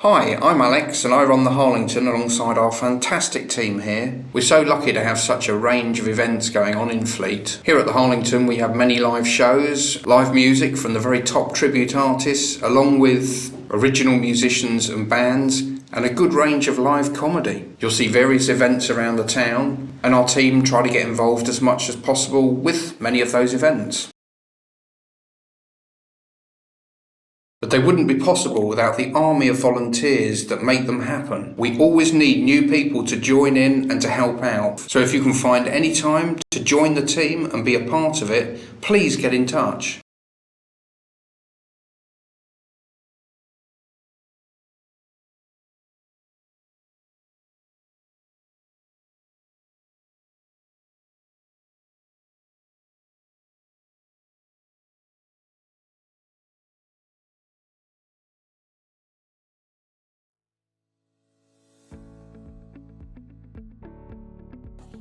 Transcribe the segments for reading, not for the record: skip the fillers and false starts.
Hi, I'm Alex and I run the Harlington alongside our fantastic team here. We're so lucky to have such a range of events going on in Fleet. Here at the Harlington we have many live shows, live music from the very top tribute artists, along with original musicians and bands, and a good range of live comedy. You'll see various events around the town, and our team try to get involved as much as possible with many of those events. But they wouldn't be possible without the army of volunteers that make them happen. We always need new people to join in and to help out. So if you can find any time to join the team and be a part of it, please get in touch.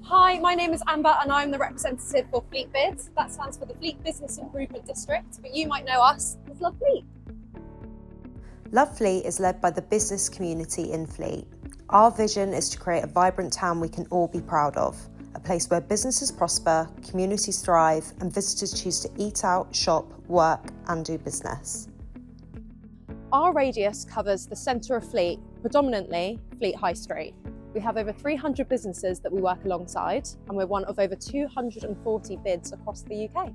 Hi, my name is Amber and I'm the representative for Fleet Bids. That stands for the Fleet Business Improvement District, but you might know us as Love Fleet. Love Fleet is led by the business community in Fleet. Our vision is to create a vibrant town we can all be proud of, a place where businesses prosper, communities thrive, and visitors choose to eat out, shop, work, and do business. Our radius covers the centre of Fleet, predominantly Fleet High Street. We have over 300 businesses that we work alongside, and we're one of over 240 bids across the UK.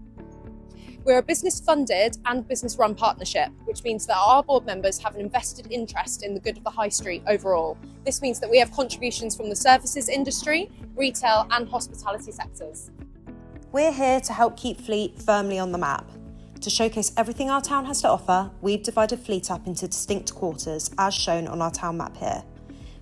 We're a business-funded and business-run partnership, which means that our board members have an invested interest in the good of the high street overall. This means that we have contributions from the services industry, retail and hospitality sectors. We're here to help keep Fleet firmly on the map. To showcase everything our town has to offer, we've divided Fleet up into distinct quarters, as shown on our town map here.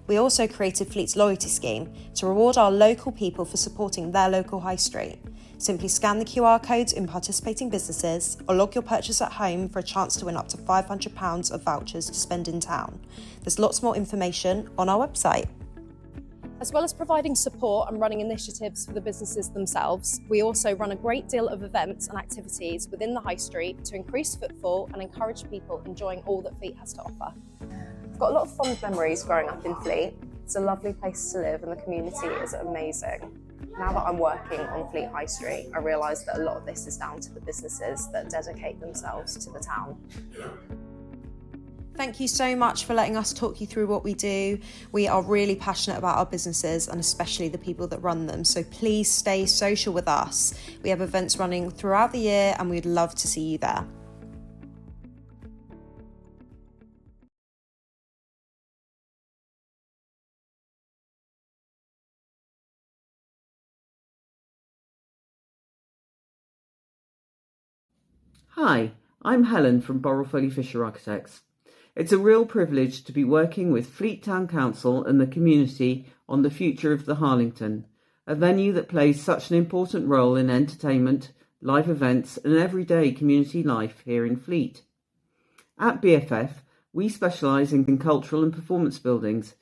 We also created Fleet's loyalty scheme to reward our local people for supporting their local high street. Simply scan the QR codes in participating businesses or log your purchase at home for a chance to win up to £500 of vouchers to spend in town. There's lots more information on our website. As well as providing support and running initiatives for the businesses themselves, we also run a great deal of events and activities within the high street to increase footfall and encourage people enjoying all that Fleet has to offer. I've got a lot of fond memories growing up in Fleet. It's a lovely place to live and the community is amazing. Now that I'm working on Fleet High Street, I realise that a lot of this is down to the businesses that dedicate themselves to the town. Thank you so much for letting us talk you through what we do. We are really passionate about our businesses and especially the people that run them. So please stay social with us. We have events running throughout the year and we'd love to see you there. Hi, I'm Helen from Borrelfoley Fisher Architects. It's a real privilege to be working with Fleet Town Council and the community on the future of the Harlington, a venue that plays such an important role in entertainment, live events and everyday community life here in Fleet. At BFF, we specialise in cultural and performance buildings,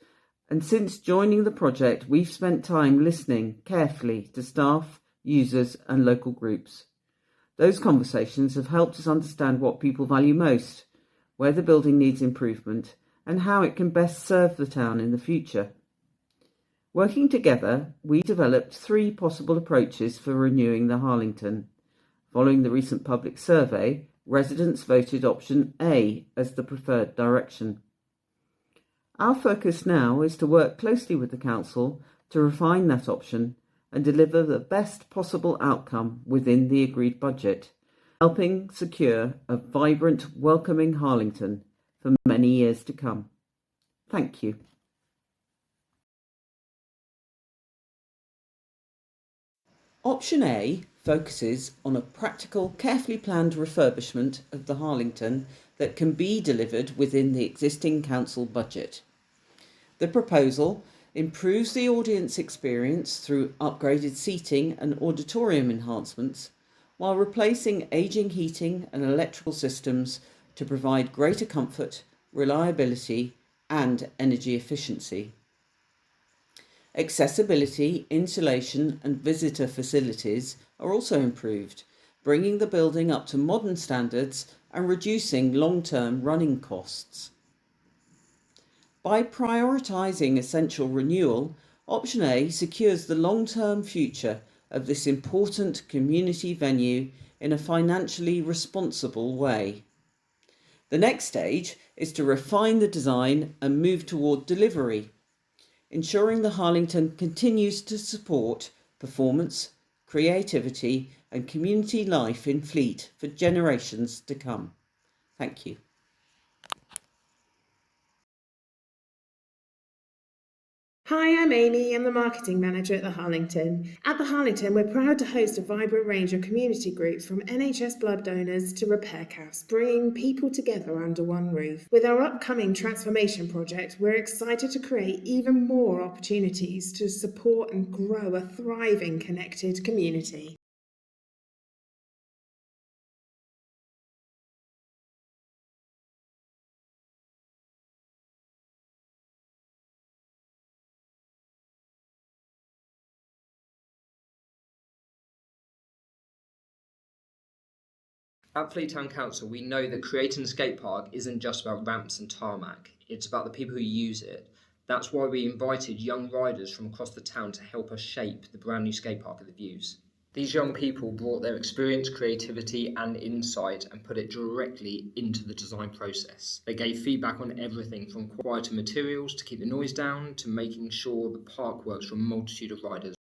and since joining the project we've spent time listening carefully to staff, users and local groups. Those conversations have helped us understand what people value most, where the building needs improvement, and how it can best serve the town in the future. Working together, we developed 3 possible approaches for renewing the Harlington. Following the recent public survey, residents voted option A as the preferred direction. Our focus now is to work closely with the council to refine that option and deliver the best possible outcome within the agreed budget, helping secure a vibrant, welcoming Harlington for many years to come. Thank you. Option A focuses on a practical, carefully planned refurbishment of the Harlington that can be delivered within the existing council budget. The proposal improves the audience experience through upgraded seating and auditorium enhancements, while replacing ageing heating and electrical systems to provide greater comfort, reliability, and energy efficiency. Accessibility, insulation, and visitor facilities are also improved, bringing the building up to modern standards and reducing long-term running costs. By prioritising essential renewal, option A secures the long-term future of this important community venue in a financially responsible way. The next stage is to refine the design and move toward delivery, ensuring the Harlington continues to support performance, creativity and community life in Fleet for generations to come. Thank you. Hi, I'm Amy. I'm the marketing manager at the Harlington. At the Harlington, we're proud to host a vibrant range of community groups from NHS blood donors to repair CAFs, bringing people together under one roof. With our upcoming transformation project, we're excited to create even more opportunities to support and grow a thriving, connected community. At Fleet Town Council, we know that creating a skate park isn't just about ramps and tarmac, it's about the people who use it. That's why we invited young riders from across the town to help us shape the brand new skate park at the Views. These young people brought their experience, creativity and insight and put it directly into the design process. They gave feedback on everything from quieter materials to keep the noise down to making sure the park works for a multitude of riders.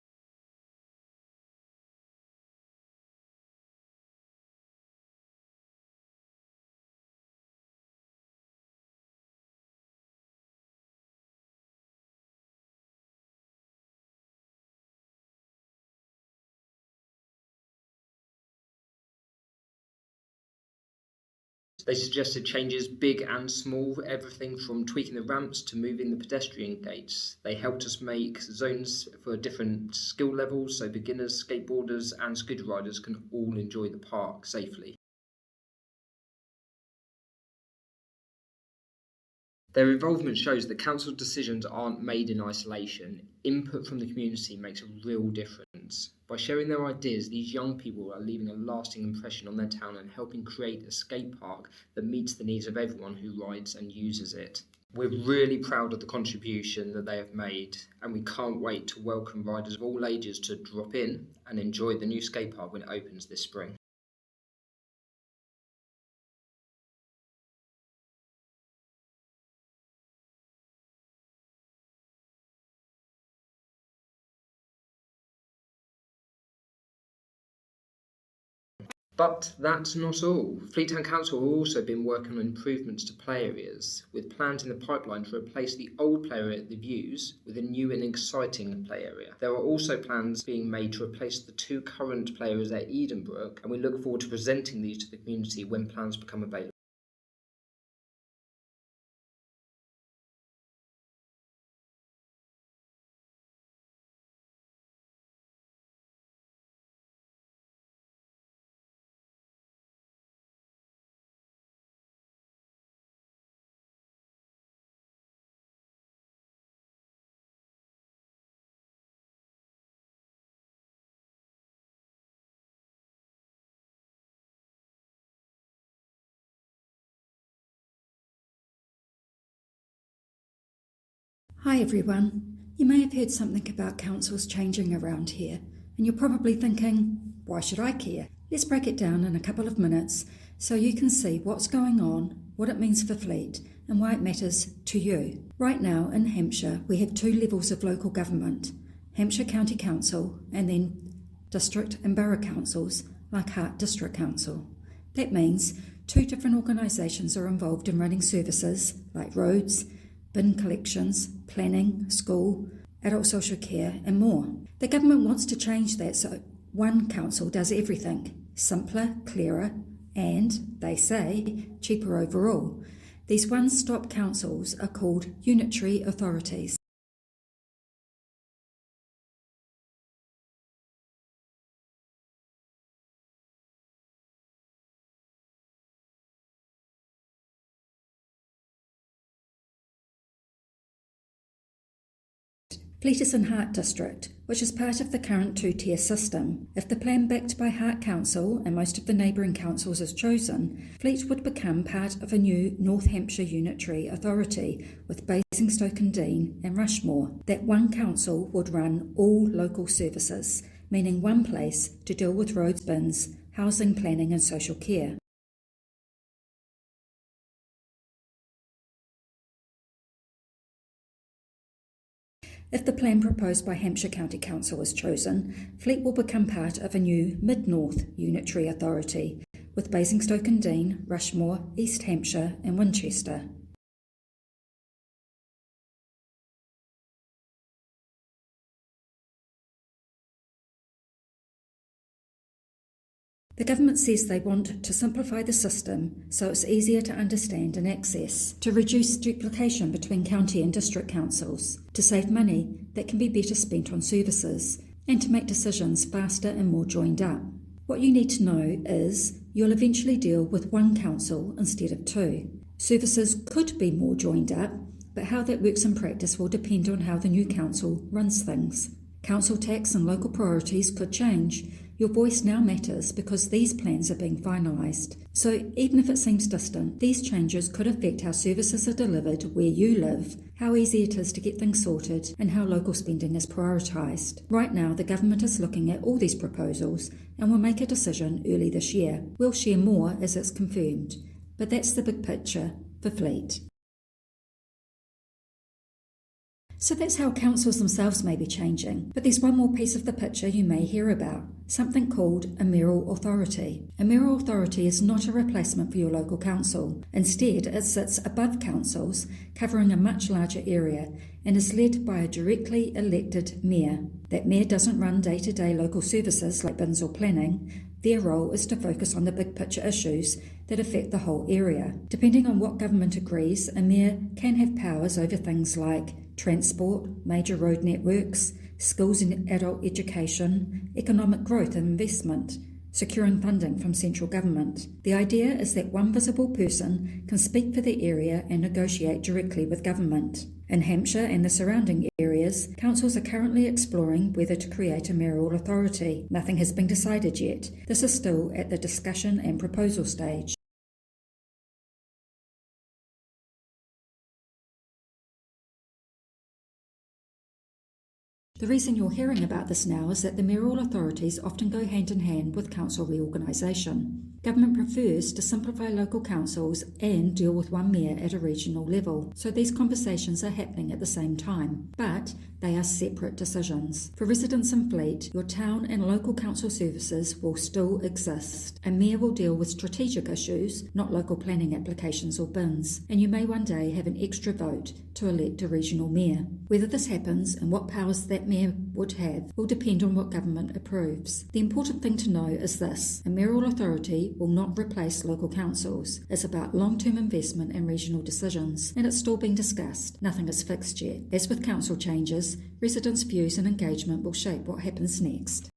They suggested changes big and small, everything from tweaking the ramps to moving the pedestrian gates. They helped us make zones for different skill levels so beginners, skateboarders and scooter riders can all enjoy the park safely. Their involvement shows that council decisions aren't made in isolation. Input from the community makes a real difference. By sharing their ideas, these young people are leaving a lasting impression on their town and helping create a skate park that meets the needs of everyone who rides and uses it. We're really proud of the contribution that they have made, and we can't wait to welcome riders of all ages to drop in and enjoy the new skate park when it opens this spring. But that's not all. Fleet Town Council have also been working on improvements to play areas, with plans in the pipeline to replace the old play area at the Views with a new and exciting play area. There are also plans being made to replace the two current play areas at Edenbrook, and we look forward to presenting these to the community when plans become available. Hi everyone. You may have heard something about councils changing around here, and you're probably thinking, why should I care? Let's break it down in a couple of minutes so you can see what's going on, what it means for Fleet, and why it matters to you. Right now in Hampshire, we have two levels of local government, Hampshire County Council and then district and borough councils like Hart District Council. That means two different organisations are involved in running services like roads, bin collections, planning, school, adult social care and more. The government wants to change that so one council does everything, simpler, clearer and, they say, cheaper overall. These one-stop councils are called unitary authorities. Fleet is in Hart District, which is part of the current two-tier system. If the plan backed by Hart Council and most of the neighbouring councils is chosen, Fleet would become part of a new North Hampshire Unitary Authority with Basingstoke-on-Deane and Rushmore. That one council would run all local services, meaning one place to deal with roads, bins, housing, planning and social care. If the plan proposed by Hampshire County Council is chosen, Fleet will become part of a new Mid-North Unitary Authority with Basingstoke-on-Deane, Rushmore, East Hampshire and Winchester. The government says they want to simplify the system so it's easier to understand and access, to reduce duplication between county and district councils, to save money that can be better spent on services, and to make decisions faster and more joined up. What you need to know is you'll eventually deal with one council instead of two. Services could be more joined up, but how that works in practice will depend on how the new council runs things. Council tax and local priorities could change. Your voice now matters because these plans are being finalised. So even if it seems distant, these changes could affect how services are delivered where you live, how easy it is to get things sorted, and how local spending is prioritised. Right now, the government is looking at all these proposals and will make a decision early this year. We'll share more as it's confirmed, but that's the big picture for Fleet. So that's how councils themselves may be changing. But there's one more piece of the picture you may hear about, something called a mayoral authority. A mayoral authority is not a replacement for your local council. Instead, it sits above councils, covering a much larger area, and is led by a directly elected mayor. That mayor doesn't run day-to-day local services like bins or planning. Their role is to focus on the big picture issues that affect the whole area. Depending on what government agrees, a mayor can have powers over things like transport, major road networks, schools and adult education, economic growth and investment, securing funding from central government. The idea is that one visible person can speak for the area and negotiate directly with government. In Hampshire and the surrounding areas, councils are currently exploring whether to create a mayoral authority. Nothing has been decided yet. This is still at the discussion and proposal stage. The reason you're hearing about this now is that the mayoral authorities often go hand in hand with council reorganisation. Government prefers to simplify local councils and deal with one mayor at a regional level, so these conversations are happening at the same time, but they are separate decisions. For residents in Fleet, your town and local council services will still exist. A mayor will deal with strategic issues, not local planning applications or bins, and you may one day have an extra vote to elect a regional mayor. Whether this happens and what powers that mayor would have will depend on what government approves. The important thing to know is this: a mayoral authority will not replace local councils. It's about long-term investment and regional decisions, and it's still being discussed. Nothing is fixed yet. As with council changes, residents' views and engagement will shape what happens next.